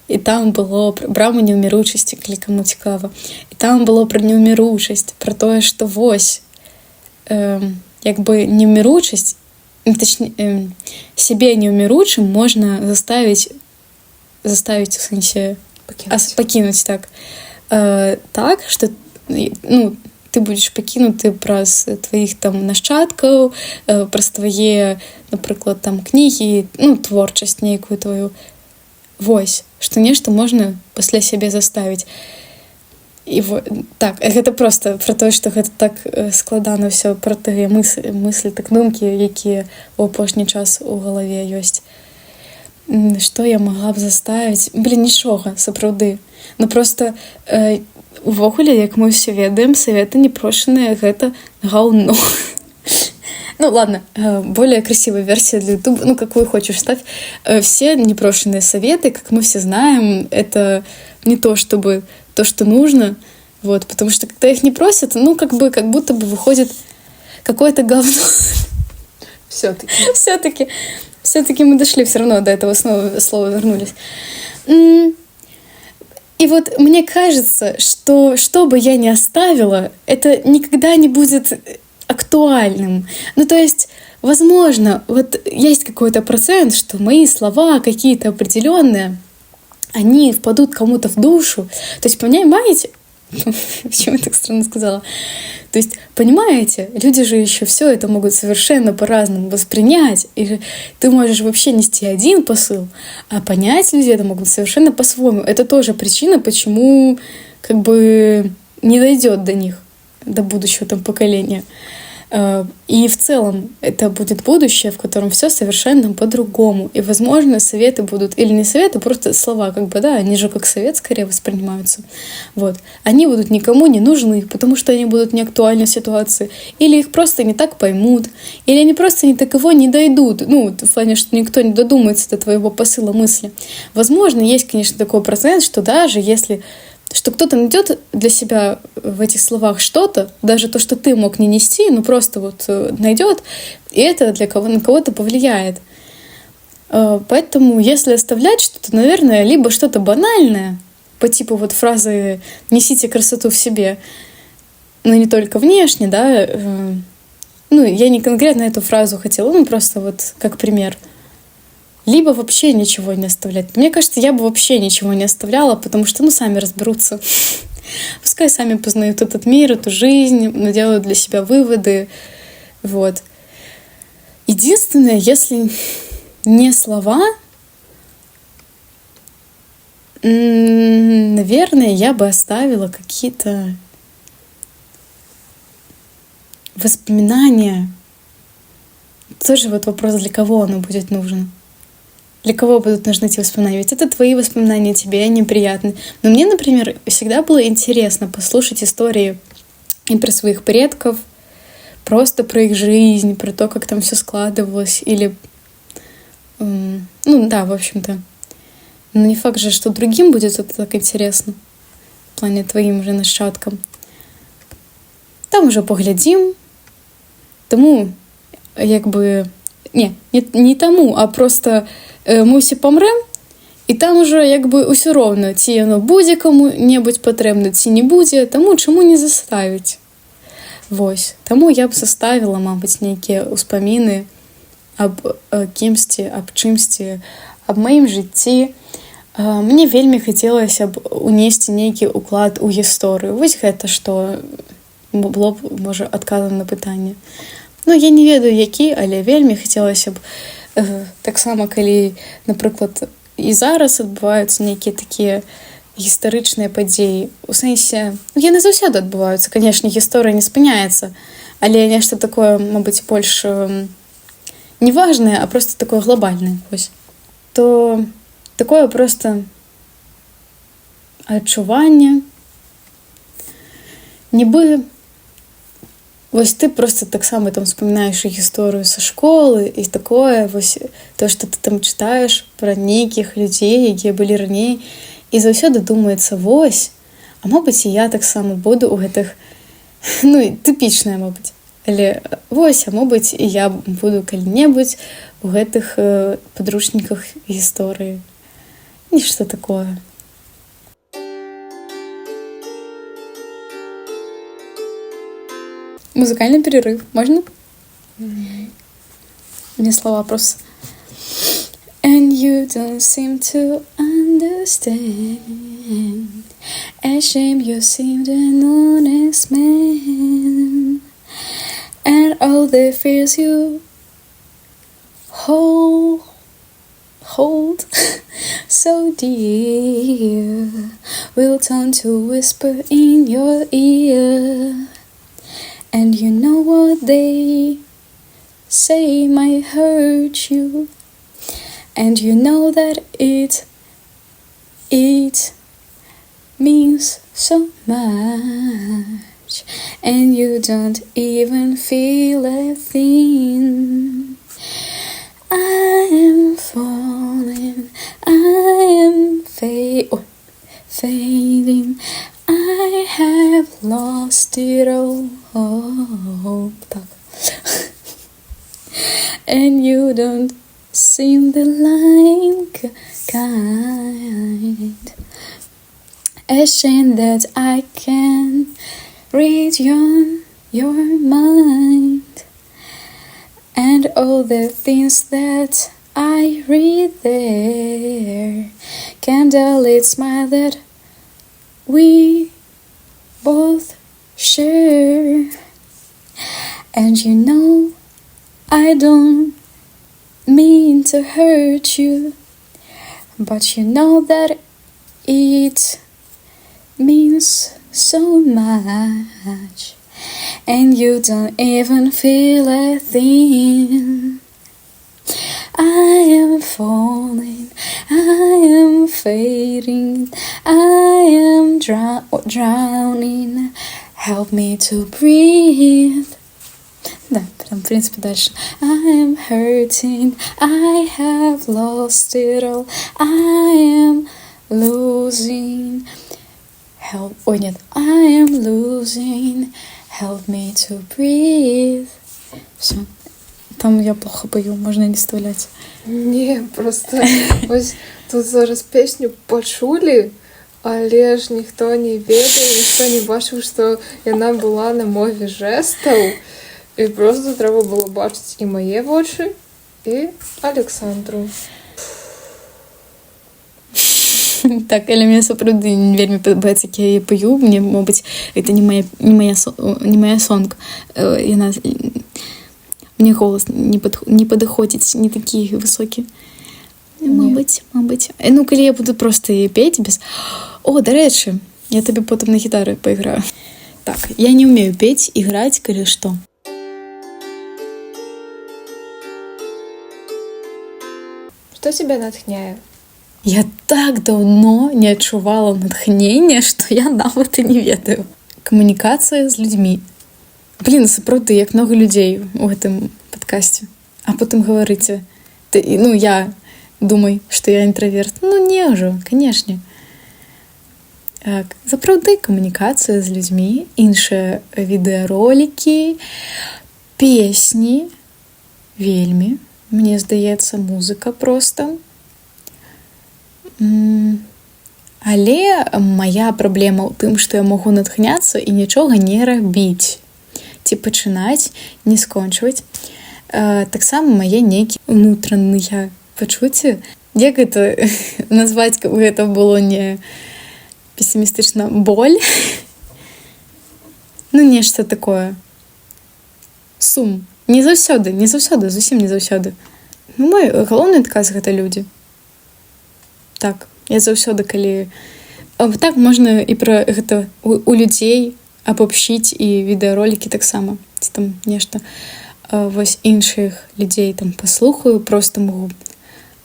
і там было пра браму неўміручасці, калі каму цікава. І там было пра неўміручасць, пра тое, што вось як бы неўміручасць, точнее, сябе неўміручым можна заставіць у сэнсе пакінуць так. Так, што ну, ты будзеш пакінуты праз тваіх там нашчадкаў, праз твае, напрыклад, там кнігі, ну, творчасць нейкую твою. Вось, што нешта можна пасля сябе заставіць. І так, гэта проста пра тое, што гэта так складана ўсё, пра тыя мыслі, так думкі, якія ў апошні час у галаве ёсць. Што я магла б заставіць? Блин, нічога, сапраўды. Ну проста увогуле, як мы ўсе ведаем, саветы непрошаныя — гэта гаўно. Ну ладно, более красивая версия для YouTube, ну какую хочешь ставь. Все непрошенные советы, как мы все знаем, это не то, чтобы то, что нужно, вот, потому что когда их не просят, ну как будто бы выходит какое-то говно. Все-таки мы дошли все равно до этого слова вернулись. И вот мне кажется, что бы я ни оставила, это никогда не будет актуальным. Ну, то есть, возможно, вот есть какой-то процент, что мои слова какие-то определенные, они впадут кому-то в душу. То есть, понимаете, почему я так странно сказала? То есть, понимаете, люди же еще все это могут совершенно по-разному воспринять. И ты можешь вообще нести один посыл, а понять люди это могут совершенно по-своему. Это тоже причина, почему как бы не дойдет до них, до будущего там поколения. И в целом это будет будущее, в котором все совершенно по-другому. И, возможно, советы будут, или не советы, просто слова, как бы, да, они же как совет скорее воспринимаются. Вот. Они будут никому не нужны, потому что они будут не актуальны в ситуации. Или их просто не так поймут, или они просто не таково не дойдут. Ну, в плане, что никто не додумается до твоего посыла мысли. Возможно, есть, конечно, такой процент, что даже если что кто-то найдет для себя в этих словах что-то, даже то, что ты мог не нести, но просто вот найдет, и это на кого-то повлияет. Поэтому, если оставлять что-то, наверное, либо что-то банальное, по типу вот фразы «несите красоту в себе», но не только внешне, да, ну, я не конкретно эту фразу хотела, ну, просто вот как пример. Либо вообще ничего не оставлять. Мне кажется, я бы вообще ничего не оставляла, потому что, ну, сами разберутся. Пускай сами познают этот мир, эту жизнь, делают для себя выводы. Вот. Единственное, если не слова, наверное, я бы оставила какие-то воспоминания. Тоже вот вопрос, для кого оно будет нужно. Для кого будут нужны эти воспоминания? Ведь это твои воспоминания, тебе неприятны. Но мне, например, всегда было интересно послушать истории и про своих предков, просто про их жизнь, про то, как там все складывалось, или... Ну да, в общем-то. Но не факт же, что другим будет это так интересно. В плане твоим же нащадкам. Там уже поглядим. Тому, якби... Не тому, а просто ми всі помрем, і там уже якби усе ровно, ці воно буде кому-небудь потрібно, ці не буде, тому чому не заставить. Вось. Тому я б заставила, мабуть, нейкі успаміны аб кімсьці, аб чымсьці, аб маім жыцці. Мне вельмі хацелася б унесці нейкі ўклад у гісторыю. Вось гэта, што было б, можа, адказам на пытанне. Ну, я не ведаю, які, але вельмі хацелася б таксама, калі, напрыклад, і зараз адбываюцца нейкія такія гістарычныя падзеі. У сэнсе, яны заўсёды адбываюцца, канешне, гісторыя не спыняецца, але нешта такое, мабыць, больш не важнае, а просто такое глобальнае. Вось. То такое просто адчуванне, нібы вось ты просто таксама там вспоминаешь гісторыю са школы і такое, вось то, што ты там чытаеш пра нейкіх людзей, якія былі раней, і заўсёды думаецца, вось, а мабыць, і я таксама буду ў гэтых, ну, тыпічная, мабыць, але вось, а мабыць, і я буду калі-небудзь у гэтых падручніках гісторыі. Нешта такое. Музыкальный перерыв. Можно? Мне слова просто... And you don't seem to understand. A shame you seemed an honest man. And all the fears you hold so dear will turn to whisper in your ear. And you know what they say might hurt you. And you know that it means so much. And you don't even feel a thing. I am falling, I am fading. I have lost it all. And you don't seem the like kind. A shame that I can read your mind. And all the things that I read there. Candlelit smile that we both share. And you know I don't mean to hurt you, but you know that it means so much. And you don't even feel a thing. I am falling, I am fading, I am drowning. Help me to breathe. Да, прям, в принципе, дальше. I am hurting, I have lost it all, I am losing. Help. Ой, нет. I am losing. Help me to breathe. Все. Там я плохо пою, можна не вставляти. Не, просто ось тут зараз песню почулі, але ж ніхто не ведае, ніхто не бачыў, што яна была на мове жэстаў. І просто трэба было бачыць і мае вочы, і Александру. Так, але мне сапраўды вельмі падабаецца, як я яе паю. Мне, мабыць, это не моя сонг. Яна... Мне голос не падыходзіць, не такі высокі. Мабыць. Ну, калі я буду просто пець без... О, дарэчы, я табе потым на гітары пайграю. Так, я не умею пець і граць, калі што. Что тебя натхняе? Я так давно не адчувала натхнення, што я нават і не ведаю. Камунікацыя з людзьмі. Блин, сапраўды, як много людзей у гэтым падкасце. А потым гаварыце, я думай, што я інтраверт. Не ўжо, канешне. Сапраўды, камунікацыя з людзьмі, іншыя відэаролікі, песні, вельмі, мне здаецца, музыка проста. Але мая праблема ў тым, што я магу натхняцца і нічога не рабіць. Ці пачынаць, не скончваць. Таксама мае нейкія ўнутраныя пачуцці. Як гэта назваць, каб гэта было не песімістычна, боль? Нешта такое. Сум. Не заўсёды, зусім не заўсёды. Мой галоўны адказ гэта людзі. Так, я заўсёды, калі... Так можна і пра гэта у людзей абобщіць і відэаролікі таксама. Ці там нешта. Вось іншых людзей там паслухаю, проста магу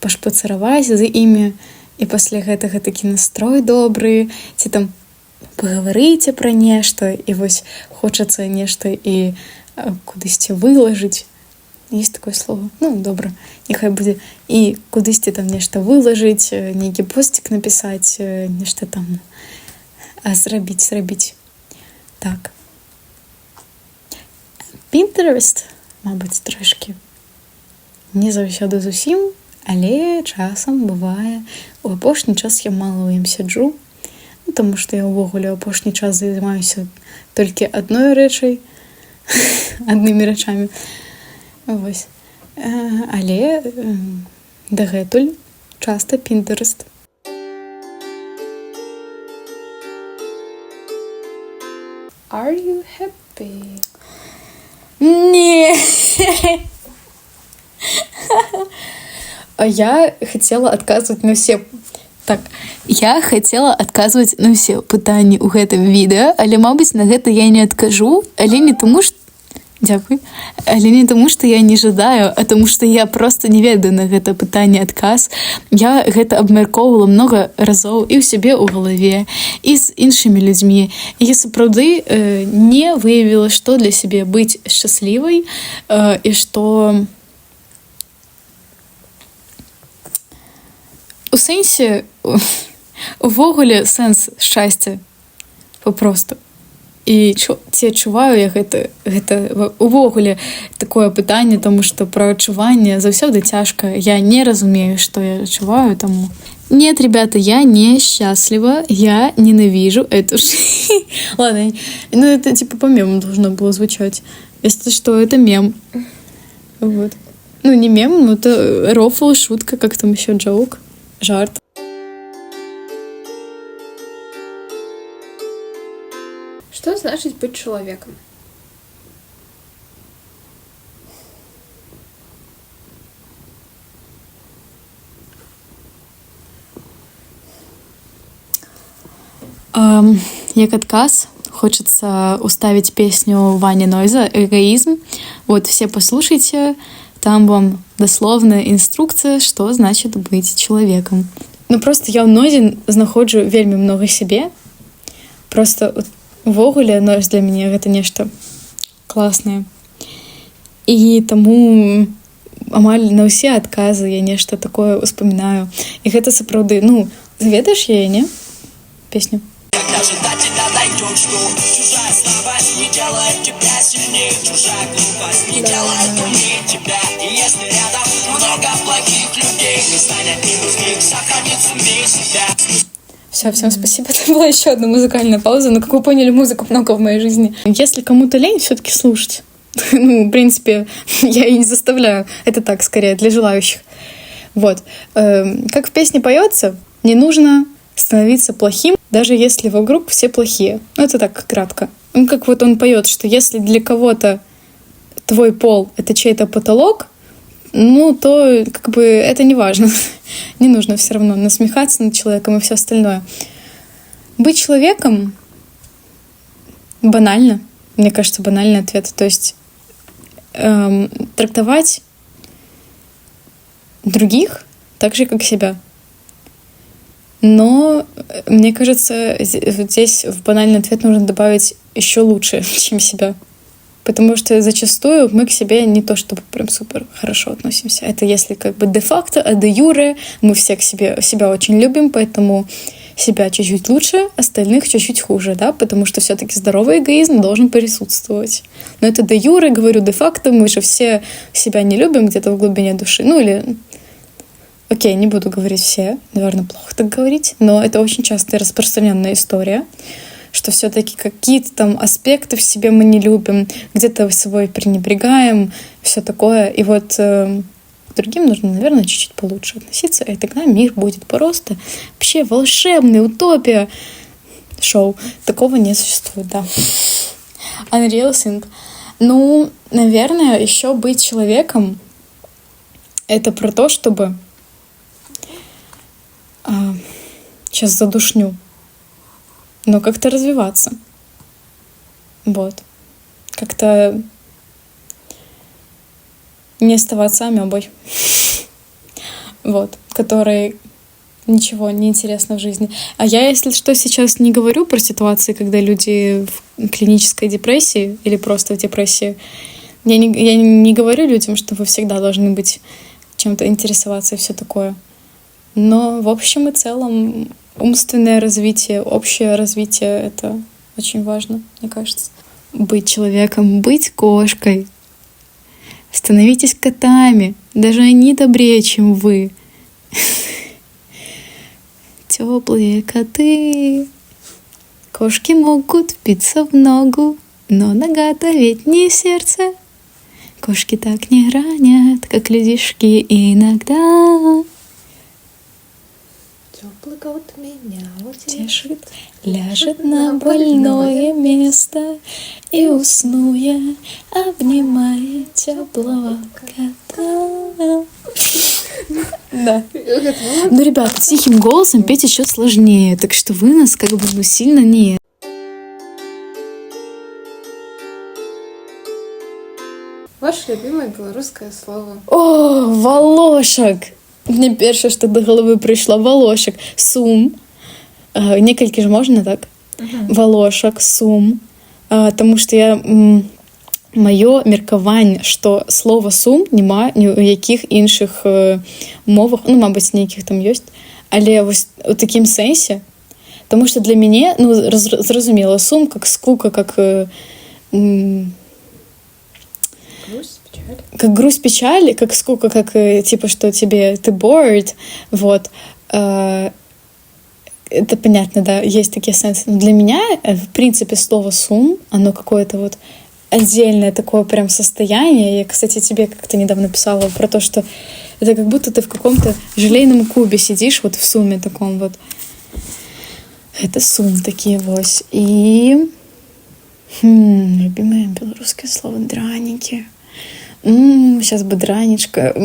пашпацараваць з імі, і пасля гэтага такі настрой добры, ці там пагаварыце пра нешта, і вось хочацца нешта і кудысьці вылажыць. Есть такое слово? Добра, няхай будзе. І кудысьці там нешта вылажыць, нейкі посцік напісаць, нешта там зрабіць. Так. Pinterest, мабыць, трошкі. Не заўсёды зусім, але часам бывае. У апошні час я мала ў ім сяджу, таму што я ўвогуле ў апошні час займаюся толькі адной рэчай, аднымі рэчамі. Вось. Але дагэтуль часта Pinterest. Are you happy? Не. Я хацела адказваць на ўсе... Так, я хацела адказваць на ўсе пытанні ў гэтым відэа, але, мабыць, на гэта я не адкажу, але не таму, што... Дзякуй. Але не таму, што я не жадаю, а таму, што я проста не ведаю на гэта пытанне адказ. Я гэта абмяркоўвала многа разоў і ў сябе ў галаве, і з іншымі людзьмі. І я сапраўды не выявіла, што для сябе быць шчаслівай, і што... У сэнсе, увогуле сэнс шчасця папросту. І ці адчуваю я гэта увогуле такое пытанне, таму што пра адчуванне заўсёды цяжка. Я не разумею, што я адчуваю, таму... Нет, ребята, я не счастлива, я ненавижу эту жизнь. Ладно, это типа по мему должно было звучать. Если что, это мем. Вот. Не мем, но это рофл, шутка, как там еще джоук, жарт. Что значит быть человеком? Як адказ, хочется уставить песню Вани Нойза «Эгоизм». Вот, все послушайте, там вам дословная инструкция, что значит быть человеком. Просто я ў Нойзе знаходжу вельмі много сябе. Просто увогуле Нойз для мяне гэта нешта класнае. І таму амаль на ўсе адказы я нешта такое успамінаю. І гэта сапраўды, ведаеш яе, не? Песню. Ожидать тебя найдет, что чужая слабость не делает тебя сильнее, чужая глупость не делает умнее тебя. И если рядом много плохих людей, не станет минус них, сохранится мир себя. Все, всем спасибо. Это была еще одна музыкальная пауза, но, как вы поняли, музыка много в моей жизни. Если кому-то лень, все-таки слушать. В принципе, я и не заставляю. Это так, скорее, для желающих. Вот. Как в песне поется, не нужно становиться плохим, даже если вокруг все плохие. Это так, кратко. Как вот он поет, что если для кого-то твой пол — это чей-то потолок, то как бы это не важно. Не нужно все равно насмехаться над человеком и все остальное. Быть человеком банально. Мне кажется, банальный ответ. То есть трактовать других так же, как себя. Но, мне кажется, здесь в банальный ответ нужно добавить еще лучше, чем себя. Потому что зачастую мы к себе не то чтобы прям супер хорошо относимся. Это если как бы де-факто, а де-юре мы все к себя очень любим, поэтому себя чуть-чуть лучше, остальных чуть-чуть хуже, да, потому что все-таки здоровый эгоизм должен присутствовать. Но это де-юре, говорю, де-факто, мы же все себя не любим где-то в глубине души. Ну или... Окей, не буду говорить все, наверное, плохо так говорить, но это очень частая распространенная история, что все-таки какие-то там аспекты в себе мы не любим, где-то собой пренебрегаем, все такое. И вот к другим нужно, наверное, чуть-чуть получше относиться, и тогда мир будет просто вообще волшебный, утопия. Шоу. Такого не существует, да. Unreal Thing. Ну, наверное, еще быть человеком — это про то, чтобы... сейчас задушню. Но как-то развиваться. Вот. Как-то не оставаться амебой. Вот. Которой ничего не интересно в жизни. А я, если что, сейчас не говорю про ситуации, когда люди в клинической депрессии или просто в депрессии. Я не говорю людям, что вы всегда должны быть чем-то интересоваться и все такое. Но в общем и целом умственное развитие, общее развитие — это очень важно, мне кажется. Быть человеком, быть кошкой. Становитесь котами. Даже они добрее, чем вы. Теплые коты. Кошки могут впиться в ногу, но нога-то ведь не сердце. Кошки так не ранят, как людишки иногда. Теплый кот меня Утешит, ляжет на больное место, и усну я, обнимая теплого кота. Да. Ну, ребята, тихим голосом петь еще сложнее, так что вы нас как бы сильно не... Ваше любимое белорусское слово. О, волошак! Мне перше, що до голови прийшло, волошак, сум. Некалькі ж можна, так? Волошак, сум. Тому що моє меркаванне, що слово сум нема ні у яких інших мовах, ну, мабуть, ніяких там є, але ось у таким сенсі. Тому що для мене, ну, зрозуміло, сум, як скука, як... Как грусть, печаль, как скука, как типа, что тебе ты bored, вот. Это понятно, да, есть такие сенсы. Но для меня, в принципе, слово сум, оно какое-то вот отдельное такое прям состояние. Я, кстати, тебе как-то недавно писала про то, что это как будто ты в каком-то желейном кубе сидишь, вот в суме таком вот. Это сум такие вот. И любимое белорусское слово драники. Сейчас бы дранечка,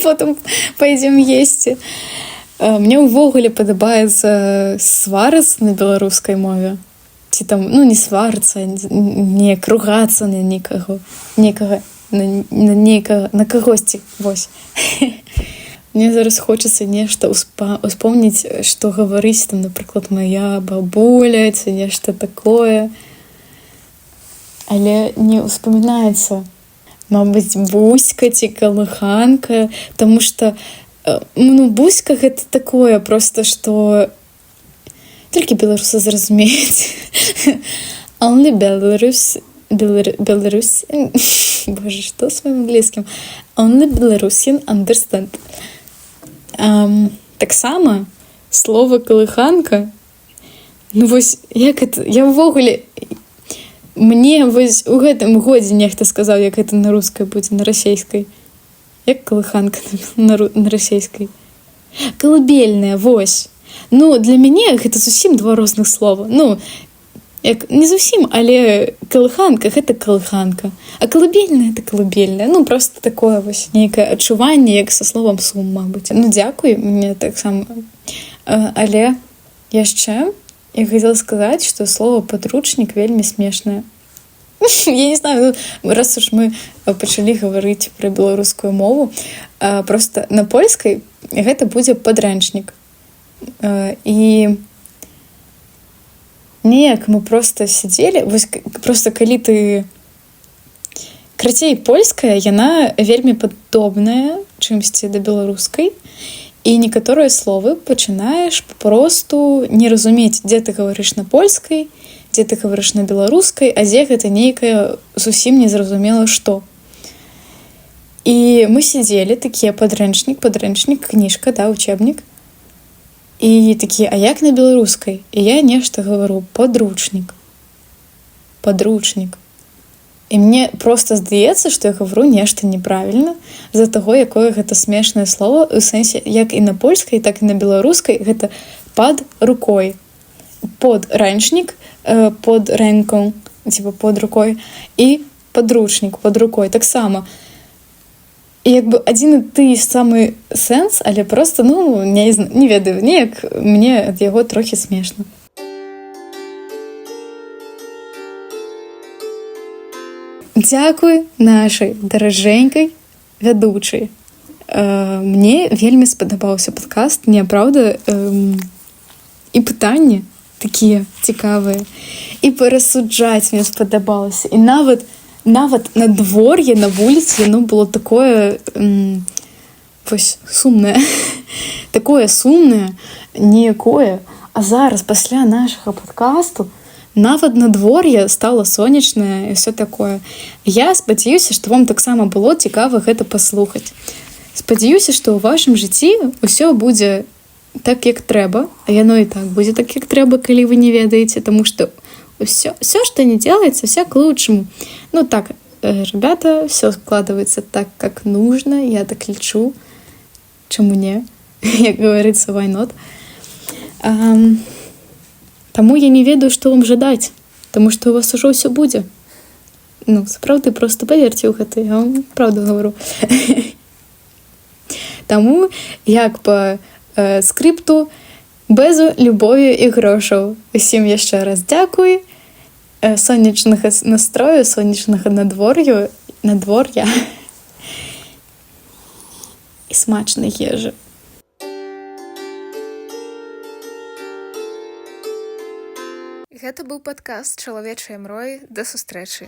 потом пойдем есть. Мне увогуле падабаецца сварацца на беларускай мове. Ці там, ну, не сварацца, не кругацца на на кагосьці, вось. Мне зараз хочацца нешта успомніць, што гаварыць, там, напрыклад, моя бабуля, ці нешта такое. Але не успамінаецца. Мабыць, буська ці калыханка, таму што ну, буська гэта такое просто, што толькі беларусы зразумеюць. Only Belarus, боже, што з маім англійскім? Only Belarusian understand. Таксама слова калыханка, ну вось, як это, я ўвогуле... Мне вось у гэтым годзе нехта сказаў, як гэта на рускай будзе, на расейскай. Як калыханка на расейскай? Калыбельная, вось. Ну, для мяне гэта зусім два розных слова. Ну, як, не зусім, але калыханка — гэта калыханка. А калыбельная — гэта калыбельная. Ну, просто такое вось нейкае адчуванне, як са словам сум, мабыць. Ну, дзякуй, мне таксама. Але яшчэ я хотела сказать, что слово «подручник» вельмі смешнае. Я не знаю, ну, раз уж мы пачалі гаварыць пра беларускую мову, просто на польскай гэта будзе падручнік. І неяк мы просто сядзелі, вось просто калі ты крацей, польская, яна вельмі падобная чымсьці да беларускай, і некаторыя словы пачынаеш папросту не разумець, дзе ты гаварыш на польскай, дзе ты гаварыш на беларускай, а дзе гэта нейкае зусім незразумела што. І мы сидзелі такія падручнік, кніжка, да, учебнік. І такія, а як на беларускай? І я нешта гавару, падручнік. І мне просто здаецца, што я гавару нешта неправільна з-за таго, якое гэта смешнае слово, у сэнсе, як і на польскай, так і на беларускай, гэта пад рукой. Падручнік, под рэнком, типа под рукой, і падручнік, под рукой, таксама. І як бы адзін і той самы сэнс, але просто, не ведаю, неяк мне ад яго трохі смешна. Дзякуй нашай даражэнькай вядучай. Мне вельмі спадабаўся падкаст, не, праўда, і пытанні такія цікавыя, і парасуджаць мне спадабалася, і нават надвор'е, на вуліцы, яно было такое вось сумнае. Такое сумнае, ніякое. А зараз, пасля нашага падкасту, нават надвор'е стала сонечнае і ўсё такое. Я спадзяюся, што вам таксама было цікава гэта паслухаць. Спадзяюся, што ў вашым жыцці ўсё будзе так, як трэба, а яно і так будзе так, як трэба, калі вы не ведаеце, таму што все, что не делается, все к лучшему. Так, ребята, все складывается так, как нужно, я так лечу. Чему не? Як говорится, why not? Таму я не ведаю, што вам жадаць, таму што у вас ужо ўсё будзе. Сапраўды, просто паверце ў гэта, я вам правду гавару. Таму, як па скрыпту, безу, любові і грошаў. Усім яшчэ раз дзякуй. Сонечнага настрою, сонечнага надвор'я і смачнай ежы. Гэта быў падкаст «Чалавечыя мроі». Да сустрэчы.